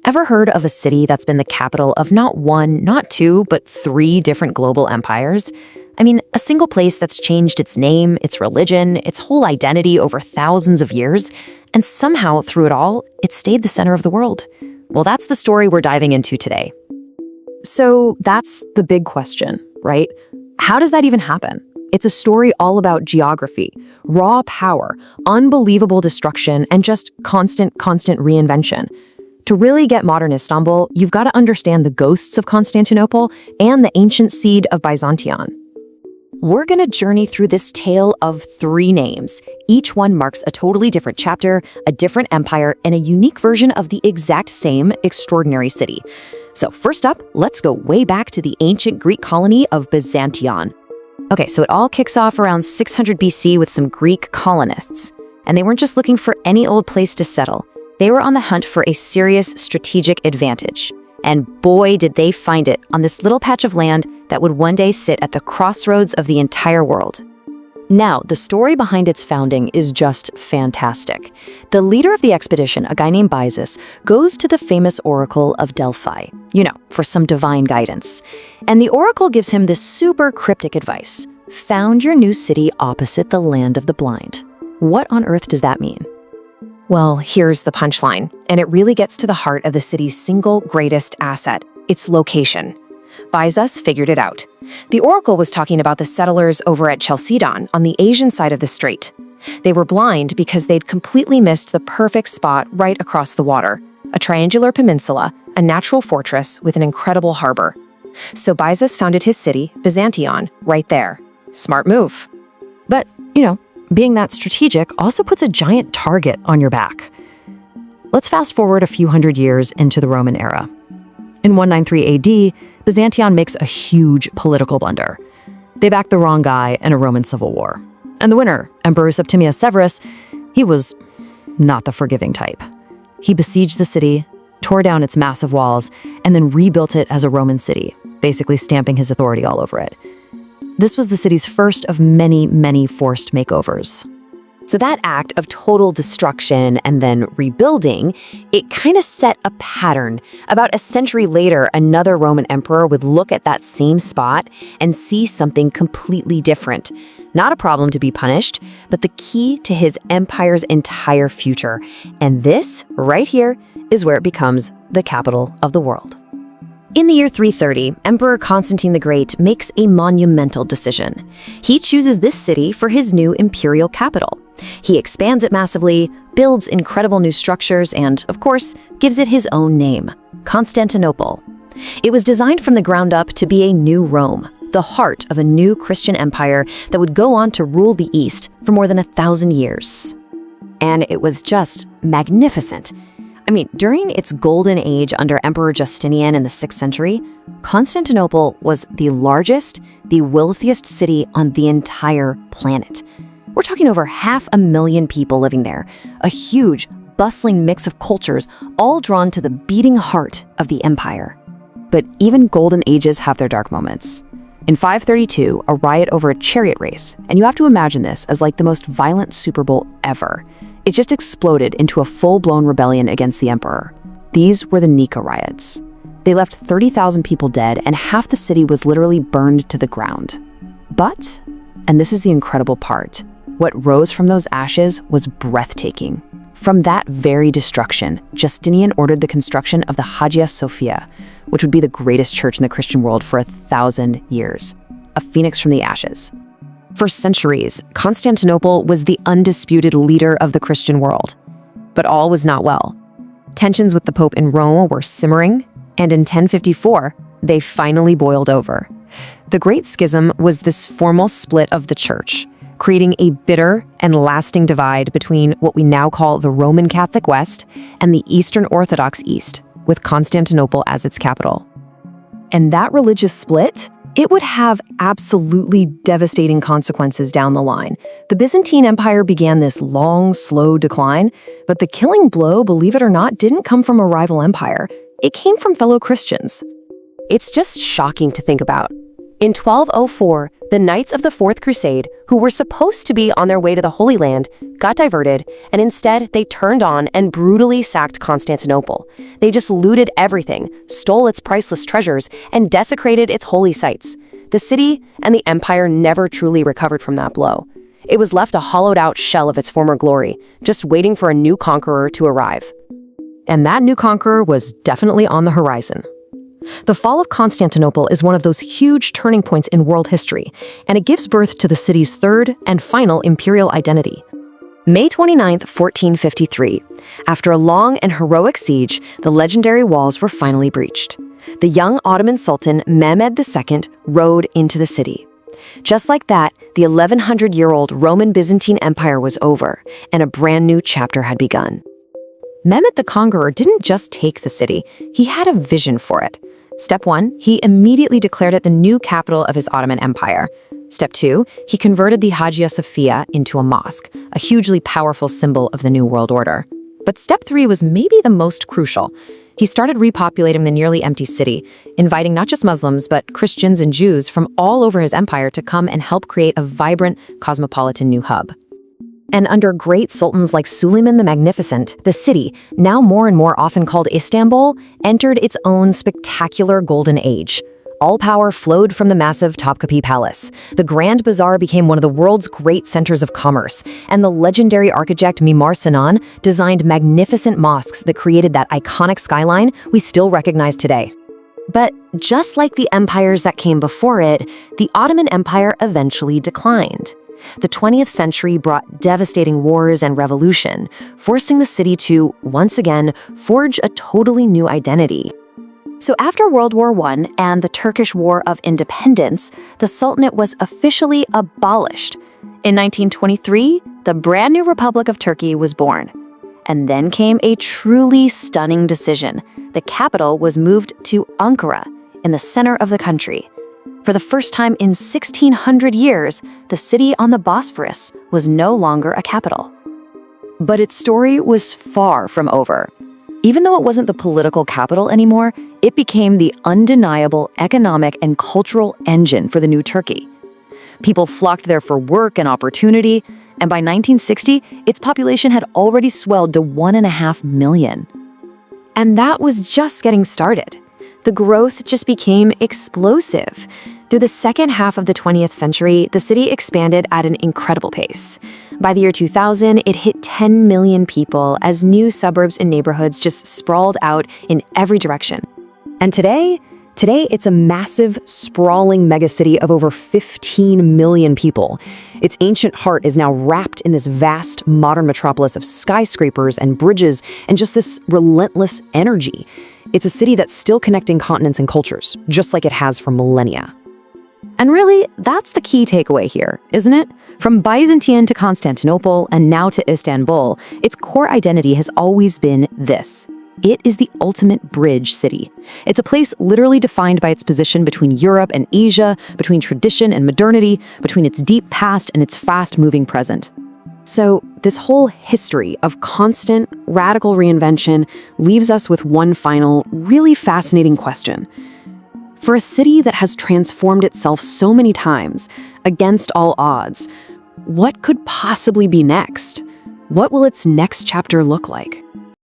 Ever heard of a city that's been the capital of not one, not two, but three different global empires? I mean, a single place that's changed its name, its religion, its whole identity over thousands of years, and somehow through it all, it stayed the center of the world. Well, that's the story we're diving into today. So that's the big question, right? How does that even happen? It's a story all about geography, raw power, unbelievable destruction, and just constant reinvention. To really get modern Istanbul, you've got to understand the ghosts of Constantinople and the ancient seed of Byzantium. We're going to journey through this tale of three names. Each one marks a totally different chapter, a different empire, and a unique version of the exact same extraordinary city. So first up, let's go way back to the ancient Greek colony of Byzantium. Okay, so it all kicks off around 600 BC with some Greek colonists. And they weren't just looking for any old place to settle. They were on the hunt for a serious strategic advantage. And boy, did they find it on this little patch of land that would one day sit at the crossroads of the entire world. Now, the story behind its founding is just fantastic. The leader of the expedition, a guy named Byzantium, goes to the famous oracle of Delphi, for some divine guidance. And the oracle gives him this super cryptic advice: found your new city opposite the land of the blind. What on earth does that mean? Well, here's the punchline, and it really gets to the heart of the city's single greatest asset, its location. Byzantium figured it out. The oracle was talking about the settlers over at Chalcedon on the Asian side of the strait. They were blind because they'd completely missed the perfect spot right across the water, a triangular peninsula, a natural fortress with an incredible harbor. So Byzantium founded his city, Byzantium, right there. Smart move. But, being that strategic also puts a giant target on your back. Let's fast forward a few hundred years into the Roman era. In 193 AD, Byzantium makes a huge political blunder. They backed the wrong guy in a Roman civil war. And the winner, Emperor Septimius Severus, he was not the forgiving type. He besieged the city, tore down its massive walls, and then rebuilt it as a Roman city, basically stamping his authority all over it. This was the city's first of many forced makeovers. So that act of total destruction and then rebuilding, it kind of set a pattern. About a century later, another Roman emperor would look at that same spot and see something completely different. Not a problem to be punished, but the key to his empire's entire future. And this, right here, is where it becomes the capital of the world. In the year 330, Emperor Constantine the Great makes a monumental decision. He chooses this city for his new imperial capital. He expands it massively, builds incredible new structures, and, of course, gives it his own name, Constantinople. It was designed from the ground up to be a new Rome, the heart of a new Christian empire that would go on to rule the East for more than 1,000 years. And it was just magnificent. During its golden age under Emperor Justinian in the 6th century, Constantinople was the largest, the wealthiest city on the entire planet. We're talking over 500,000 people living there, a huge, bustling mix of cultures, all drawn to the beating heart of the empire. But even golden ages have their dark moments. In 532, a riot over a chariot race, and you have to imagine this as like the most violent Super Bowl ever. It just exploded into a full-blown rebellion against the emperor. These were the Nika riots. They left 30,000 people dead, and half the city was literally burned to the ground. But, and this is the incredible part, what rose from those ashes was breathtaking. From that very destruction, Justinian ordered the construction of the Hagia Sophia, which would be the greatest church in the Christian world for 1,000 years, a phoenix from the ashes. For centuries, Constantinople was the undisputed leader of the Christian world. But all was not well. Tensions with the Pope in Rome were simmering, and in 1054, they finally boiled over. The Great Schism was this formal split of the church, creating a bitter and lasting divide between what we now call the Roman Catholic West and the Eastern Orthodox East, with Constantinople as its capital. And that religious split, it would have absolutely devastating consequences down the line. The Byzantine Empire began this long, slow decline, but the killing blow, believe it or not, didn't come from a rival empire. It came from fellow Christians. It's just shocking to think about. In 1204, the Knights of the Fourth Crusade, who were supposed to be on their way to the Holy Land, got diverted, and instead they turned on and brutally sacked Constantinople. They just looted everything, stole its priceless treasures, and desecrated its holy sites. The city and the empire never truly recovered from that blow. It was left a hollowed-out shell of its former glory, just waiting for a new conqueror to arrive. And that new conqueror was definitely on the horizon. The fall of Constantinople is one of those huge turning points in world history, and it gives birth to the city's third and final imperial identity. May 29, 1453. After a long and heroic siege, the legendary walls were finally breached. The young Ottoman Sultan Mehmed II rode into the city. Just like that, the 1100-year-old Roman Byzantine Empire was over, and a brand new chapter had begun. Mehmed the Conqueror didn't just take the city, he had a vision for it. Step 1, he immediately declared it the new capital of his Ottoman Empire. Step 2, he converted the Hagia Sophia into a mosque, a hugely powerful symbol of the New World Order. But step 3 was maybe the most crucial. He started repopulating the nearly empty city, inviting not just Muslims, but Christians and Jews from all over his empire to come and help create a vibrant, cosmopolitan new hub. And under great sultans like Suleiman the Magnificent, the city, now more and more often called Istanbul, entered its own spectacular golden age. All power flowed from the massive Topkapi Palace. The Grand Bazaar became one of the world's great centers of commerce, and the legendary architect Mimar Sinan designed magnificent mosques that created that iconic skyline we still recognize today. But just like the empires that came before it, the Ottoman Empire eventually declined. The 20th century brought devastating wars and revolution, forcing the city to, once again, forge a totally new identity. So after World War I and the Turkish War of Independence, the Sultanate was officially abolished. In 1923, the brand new Republic of Turkey was born. And then came a truly stunning decision. The capital was moved to Ankara, in the center of the country. For the first time in 1600 years, the city on the Bosphorus was no longer a capital. But its story was far from over. Even though it wasn't the political capital anymore, it became the undeniable economic and cultural engine for the new Turkey. People flocked there for work and opportunity, and by 1960, its population had already swelled to 1.5 million. And that was just getting started. The growth just became explosive. Through the second half of the 20th century, the city expanded at an incredible pace. By the year 2000, it hit 10 million people as new suburbs and neighborhoods just sprawled out in every direction. And today it's a massive, sprawling megacity of over 15 million people. Its ancient heart is now wrapped in this vast, modern metropolis of skyscrapers and bridges and just this relentless energy. It's a city that's still connecting continents and cultures, just like it has for millennia. And really, that's the key takeaway here, isn't it? From Byzantium to Constantinople and now to Istanbul, its core identity has always been this. It is the ultimate bridge city. It's a place literally defined by its position between Europe and Asia, between tradition and modernity, between its deep past and its fast-moving present. So this whole history of constant, radical reinvention leaves us with one final, really fascinating question. For a city that has transformed itself so many times, against all odds, what could possibly be next? What will its next chapter look like?